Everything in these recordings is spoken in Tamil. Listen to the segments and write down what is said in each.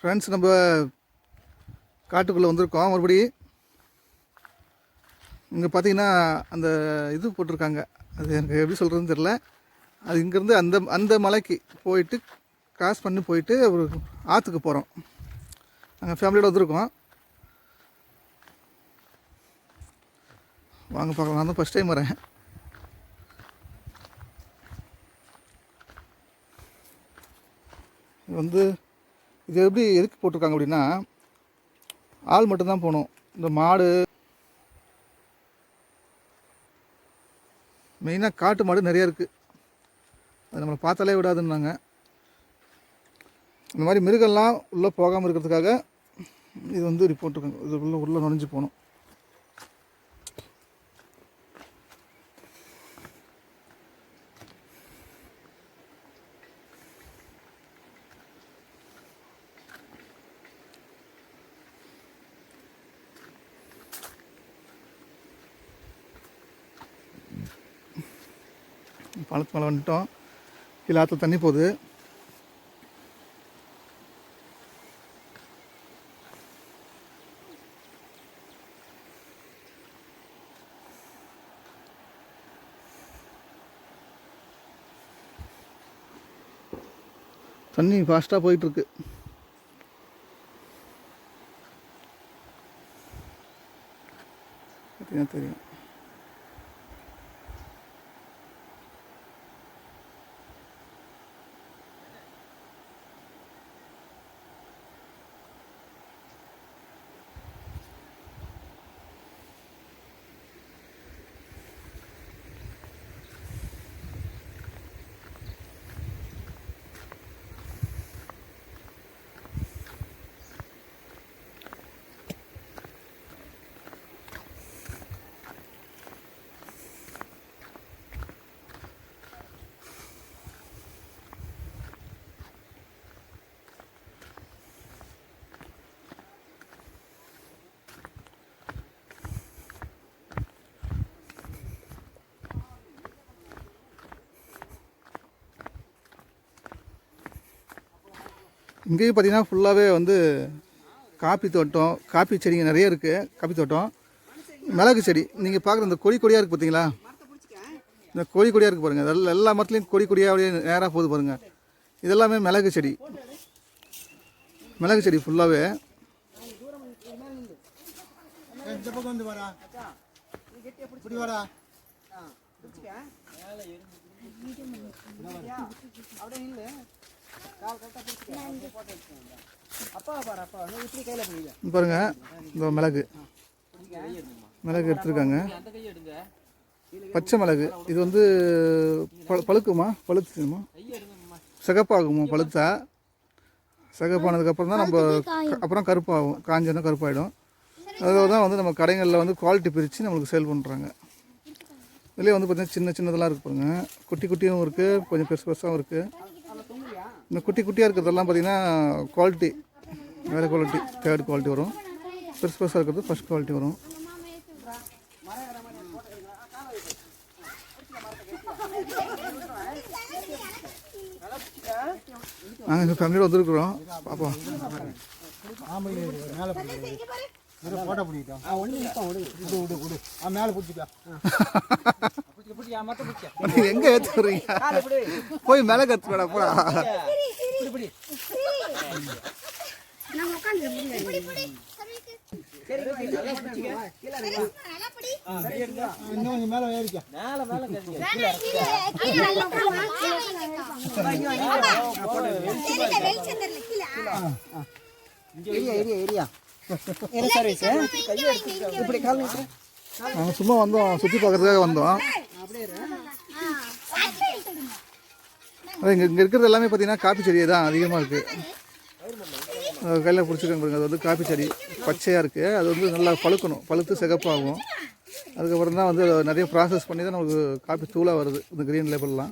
ஃப்ரெண்ட்ஸ், நம்ம காட்டுக்குள்ளே வந்திருக்கோம். மறுபடி இங்கே பார்த்தீங்கன்னா அந்த இது போட்டிருக்காங்க. அது எனக்கு எப்படி சொல்கிறதுன்னு தெரில. அது இங்கேருந்து அந்த அந்த மலைக்கு போயிட்டு கிராஸ் பண்ணி போயிட்டு ஒரு ஆற்றுக்கு போகிறோம். நாங்கள் ஃபேமிலியோடு வந்திருக்கோம். வாங்க பார்க்கலாம். நான் தான் ஃபஸ்ட் டைம் வரேன். இது எப்படி எதுக்கு போட்டிருக்காங்க அப்படின்னா, ஆள் மட்டும்தான் போகணும். இந்த மாடு, மெயினாக காட்டு மாடு நிறைய இருக்குது. அது நம்மளை பார்த்தாலே விடாதுன்னாங்க. இந்த மாதிரி மிருகம்லாம் உள்ளே போகாமல் இருக்கிறதுக்காக இது இப்படி போட்டிருக்காங்க. இது உள்ளே நுழைஞ்சு போகணும். பாலத்து மேலே வந்துட்டோம். கீழே ஆற்றுல தண்ணி போகுது. தண்ணி ஃபாஸ்ட்டாக போயிட்டுருக்கு. பார்த்தீங்கன்னா தெரியும். இங்கேயும் பார்த்தீங்கன்னா ஃபுல்லாகவே காப்பி தோட்டம், காப்பி செடிங்க நிறைய இருக்குது. காப்பி தோட்டம், மிளகு செடி. நீங்கள் பார்க்குற இந்த கொடியாக இருக்குது பார்த்தீங்களா? இந்த கொடியாக இருக்குது பாருங்கள். எல்லா மரத்துலேயும் கொடியாக அப்படியே நேராக போகுது பாருங்கள். இதெல்லாமே மிளகு செடி. மிளகு செடி ஃபுல்லாகவே. பாருங்க, இந்த மிளகு எடுத்துருக்காங்க. பச்சை மிளகு. இது பழுக்குமா? பழுத்துமா? சிகப்பாகுமா? பழுத்தா சிகப்பானதுக்கப்புறம் தான் நம்ம அப்புறம் கருப்பாகும். காஞ்சோன்னா கருப்பாயிடும். அதில் தான் நம்ம கடைகளில் குவாலிட்டி பிரித்து நம்மளுக்கு சேல் பண்ணுறாங்க. இதுலேயே பார்த்தீங்கன்னா சின்னதெல்லாம் இருக்குது பாருங்க. குட்டி குட்டியும் இருக்குது, கொஞ்சம் பெருசாகவும் இருக்குது. இந்த குட்டியாக இருக்கிறதெல்லாம் பார்த்தீங்கன்னா குவாலிட்டி வேறு குவாலிட்டி, தேர்ட் குவாலிட்டி வரும். பெருசாக இருக்கிறது ஃபஸ்ட் குவாலிட்டி வரும். நாங்கள் எங்கள் ஃபேமிலியோடு வந்துருக்குறோம். பார்ப்போம். எங்க ஏத்துறீங்க? போய் மேல கத்துடா. நாங்கள் சும்மா வந்தோம், சுற்றி பார்க்கறதுக்காக வந்தோம். இங்கே இருக்கிறது எல்லாமே பார்த்தீங்கன்னா காப்பி செடியே தான் அதிகமாக இருக்குது. கையில் பிடிச்சிருக்காங்க பாருங்க. அது காப்பி செடி பச்சையாக இருக்குது. அது நல்லா பழுக்கணும். பழுத்து சிகப்பாகும். அதுக்கப்புறம் தான் நிறைய ப்ராசஸ் பண்ணி தான் நமக்கு காப்பி தூளாக வருது. இந்த க்ரீன் லேபிள்லாம்.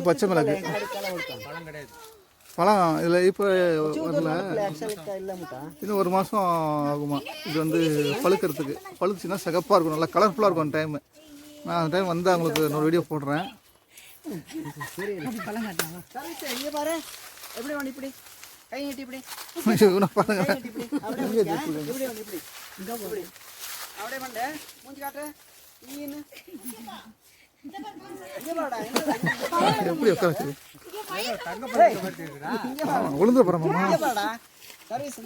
பச்சை மிளகு. பழம் இதில் இப்போ வரல, இன்னும் 1 மாதம் ஆகுமா. இது வந்து பழுக்கிறதுக்கு. பழுத்துச்சுன்னா சிகப்பாக இருக்கும், நல்லா கலர்ஃபுல்லாக இருக்கும் அந்த டைமு. நான் அந்த டைம் வந்து அவங்களுக்கு இன்னொரு வீடியோ போடுறேன். இவனை பாருங்க, எப்படி உட்கார உளுந்து போகிறோம்மா. சர்வீஸ்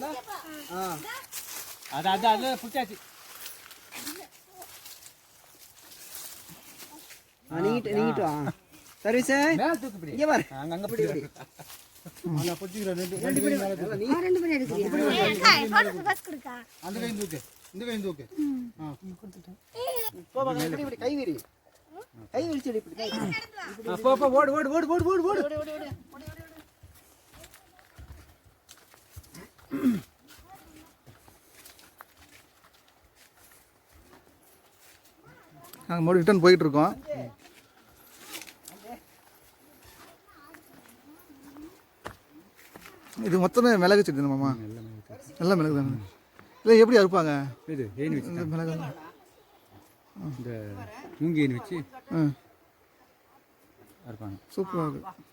கை விரிச்சு ஓடு ஓடு ஓடு ஓடு ஓடு ஓடு. நாங்கள் மறுபடியும் ரிட்டர்ன் போயிட்டுருக்கோம். இது மொத்தமே மிளகு செடி தானேம்மா? நல்ல மிளகு தானே. இல்லை எப்படி அறுப்பாங்க இது? ஏன் வச்சு இந்த மிளகு? இந்த மூங்கி ஏன் வச்சு அறுப்பாங்க. சூப்பராக இருக்குது.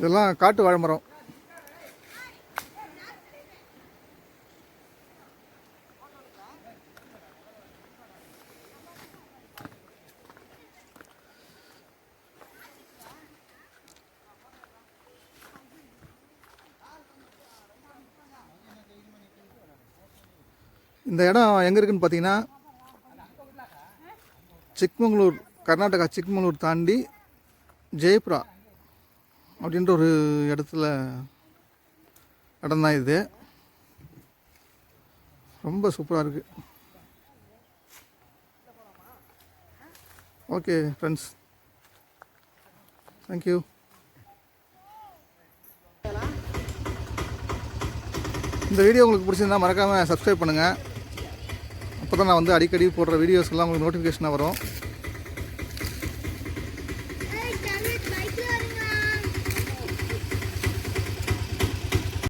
இதெல்லாம் காட்டு வாழை மரம். இந்த இடம் எங்கே இருக்குன்னு பார்த்தீங்கன்னா, சிக்மங்களூர், கர்நாடகா சிக்மங்களூர் தாண்டி ஜெயபுரா அப்படின்ற ஒரு இடத்துல இடம்தான் இது. ரொம்ப சூப்பராக இருக்குது. Okay friends, thank you. இந்த வீடியோ உங்களுக்கு பிடிச்சிருந்தா மறக்காமல் சப்ஸ்கிரைப் பண்ணுங்கள். அப்போ தான் நான் வந்து அடிக்கடி போடுற வீடியோஸ்லாம் உங்களுக்கு நோட்டிஃபிகேஷனாக வரும்.